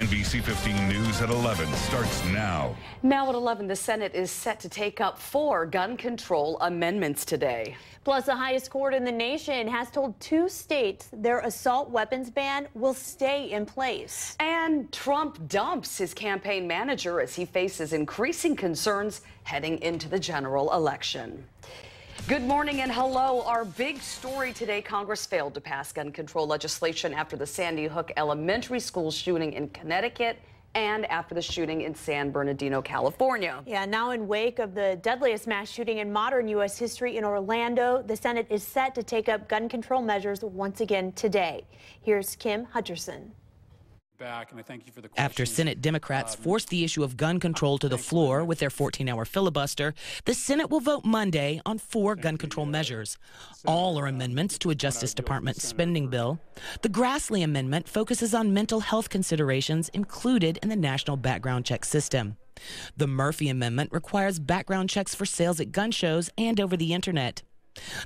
NBC 15 News at 11 starts now. Now at 11, the Senate is set to take up 4 gun control amendments today. Plus, the highest court in the nation has told 2 states their assault weapons ban will stay in place. And Trump dumps his campaign manager as he faces increasing concerns heading into the general election. Good morning and hello. Our big story today: Congress failed to pass gun control legislation after the Sandy Hook Elementary School shooting in Connecticut and after the shooting in San Bernardino, California. Yeah, now in wake of the deadliest mass shooting in modern U.S. history in Orlando, the Senate is set to take up gun control measures once again today. Here's Kim Hutcherson. And I thank you for the question. After Senate Democrats forced the issue of gun control to the floor with their 14-hour filibuster, the Senate will vote Monday on 4 gun control measures. All are amendments to a Justice Department spending bill. The Grassley amendment focuses on mental health considerations included in the national background check system. The Murphy amendment requires background checks for sales at gun shows and over the internet.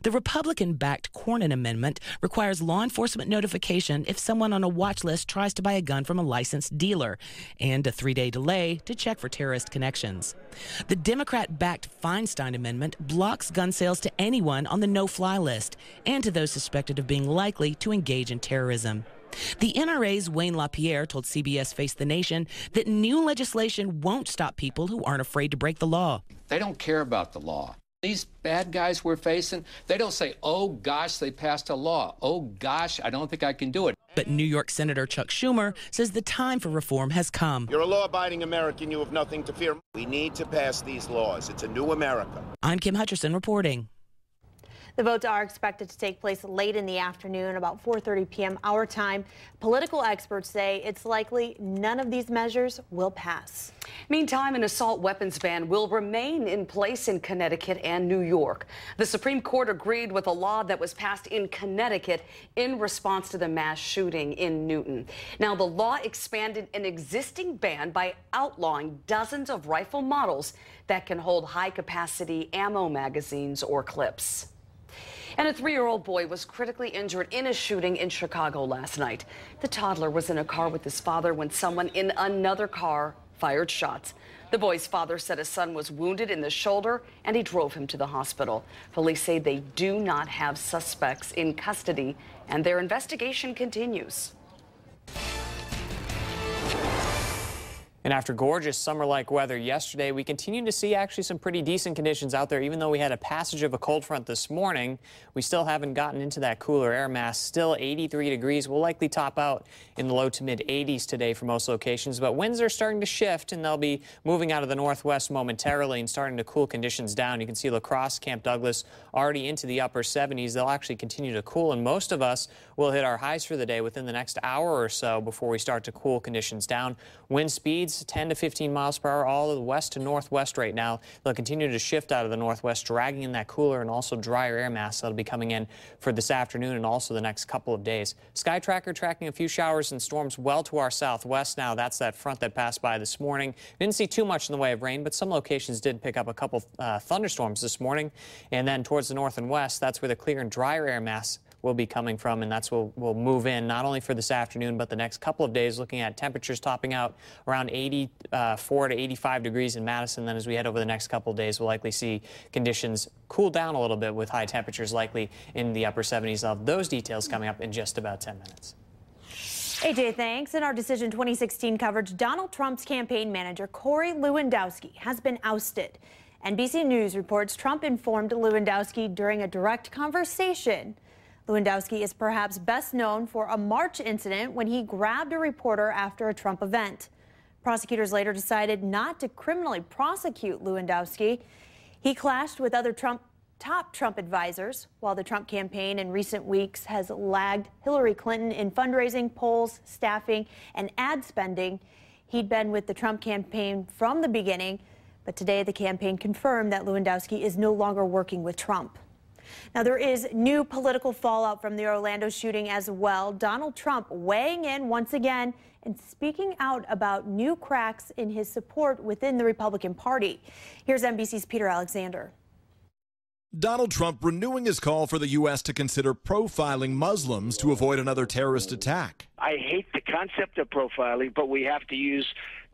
The Republican-backed Cornyn amendment requires law enforcement notification if someone on a watch list tries to buy a gun from a licensed dealer, and a 3-day delay to check for terrorist connections. The Democrat-backed Feinstein amendment blocks gun sales to anyone on the no-fly list and to those suspected of being likely to engage in terrorism. The NRA's Wayne LaPierre told CBS Face the Nation that new legislation won't stop people who aren't afraid to break the law. They don't care about the law. These bad guys we're facing, they don't say, oh, gosh, they passed a law. Oh, gosh, I don't think I can do it. But New York Senator Chuck Schumer says the time for reform has come. You're a law-abiding American. You have nothing to fear. We need to pass these laws. It's a new America. I'm Kim Hutcherson reporting. The votes are expected to take place late in the afternoon, about 4:30 p.m. our time. Political experts say it's likely none of these measures will pass. Meantime, an assault weapons ban will remain in place in Connecticut and New York. The Supreme Court agreed with a law that was passed in Connecticut in response to the mass shooting in Newton. Now, the law expanded an existing ban by outlawing dozens of rifle models that can hold high-capacity ammo magazines or clips. And a 3-year-old boy was critically injured in a shooting in Chicago last night. The toddler was in a car with his father when someone in another car fired shots. The boy's father said his son was wounded in the shoulder and he drove him to the hospital. Police say they do not have suspects in custody and their investigation continues. And after gorgeous summer-like weather yesterday, we continue to see actually some pretty decent conditions out there. Even though we had a passage of a cold front this morning, we still haven't gotten into that cooler air mass. Still 83 degrees. We'll likely top out in the low to mid-80s today for most locations. But winds are starting to shift, and they'll be moving out of the northwest momentarily and starting to cool conditions down. You can see La Crosse, Camp Douglas already into the upper 70s. They'll actually continue to cool, and most of us will hit our highs for the day within the next hour or so before we start to cool conditions down. Wind speeds 10 to 15 miles per hour all of the west to northwest right now. They'll continue to shift out of the northwest, dragging in that cooler and also drier air mass that'll be coming in for this afternoon and also the next couple of days. Sky Tracker tracking a few showers and storms well to our southwest now. That's that front that passed by this morning. We didn't see too much in the way of rain, but some locations did pick up a couple thunderstorms this morning. And then towards the north and west, that's where the clear and drier air mass will be coming from, and that's what will move in not only for this afternoon but the next couple of days, looking at temperatures topping out around 84 to 85 degrees in Madison. Then as we head over the next couple of days, we'll likely see conditions cool down a little bit with high temperatures likely in the upper 70s. I'll have those details coming up in just about 10 minutes. AJ, thanks. In our Decision 2016 coverage, Donald Trump's campaign manager, Corey Lewandowski, has been ousted. NBC News reports Trump informed Lewandowski during a direct conversation. Lewandowski is perhaps best known for a March incident when he grabbed a reporter after a Trump event. Prosecutors later decided not to criminally prosecute Lewandowski. He clashed with other top Trump advisors, while the Trump campaign in recent weeks has lagged Hillary Clinton in fundraising, polls, staffing, and ad spending. He'd been with the Trump campaign from the beginning, but today the campaign confirmed that Lewandowski is no longer working with Trump. Now, there is new political fallout from the Orlando shooting as well. Donald Trump weighing in once again and speaking out about new cracks in his support within the Republican Party. Here's NBC's Peter Alexander. Donald Trump renewing his call for the U.S. to consider profiling Muslims to avoid another terrorist attack. I hate the concept of profiling, but we have to use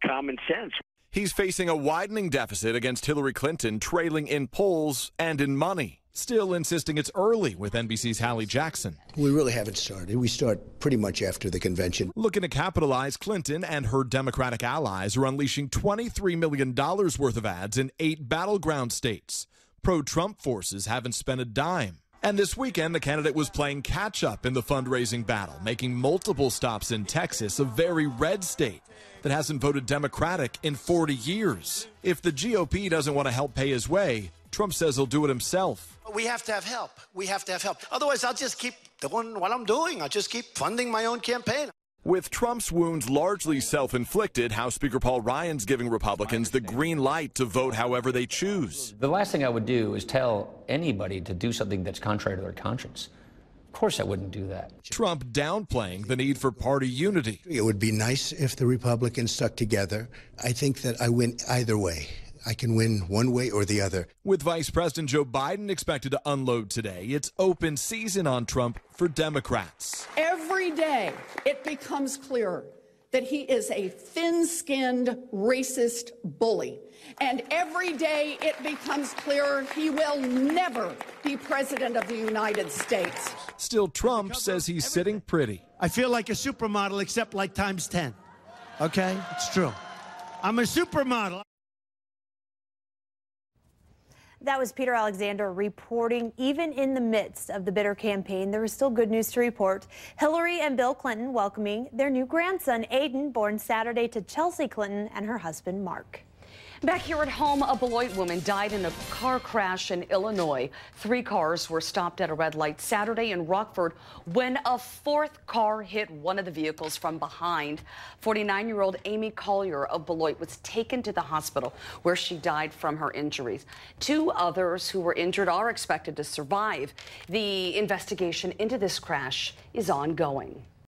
common sense. He's facing a widening deficit against Hillary Clinton, trailing in polls and in money. Still insisting it's early with NBC's Hallie Jackson. We really haven't started. We start pretty much after the convention. Looking to capitalize, Clinton and her Democratic allies are unleashing $23 million worth of ads in 8 battleground states. Pro-Trump forces haven't spent a dime. And this weekend, the candidate was playing catch-up in the fundraising battle, making multiple stops in Texas, a very red state that hasn't voted Democratic in 40 years. If the GOP doesn't want to help pay his way, Trump says he'll do it himself. We have to have help. We have to have help. Otherwise, I'll just keep doing what I'm doing. I'll just keep funding my own campaign. With Trump's wounds largely self-inflicted, House Speaker Paul Ryan's giving Republicans the green light to vote however they choose. The last thing I would do is tell anybody to do something that's contrary to their conscience. Of course I wouldn't do that. Trump downplaying the need for party unity. It would be nice if the Republicans stuck together. I think that I win either way. I can win one way or the other. With Vice President Joe Biden expected to unload today, it's open season on Trump for Democrats. Every day it becomes clearer that he is a thin-skinned racist bully. And every day it becomes clearer he will never be president of the United States. Still, Trump says he's sitting pretty. I feel like a supermodel, except like times 10. Okay? It's true. I'm a supermodel. That was Peter Alexander reporting. Even in the midst of the bitter campaign, there was still good news to report. Hillary and Bill Clinton welcoming their new grandson, Aiden, born Saturday to Chelsea Clinton and her husband, Mark. Back here at home, a Beloit woman died in a car crash in Illinois. 3 cars were stopped at a red light Saturday in Rockford when a 4th car hit one of the vehicles from behind. 49-year-old Amy Collier of Beloit was taken to the hospital where she died from her injuries. 2 others who were injured are expected to survive. The investigation into this crash is ongoing.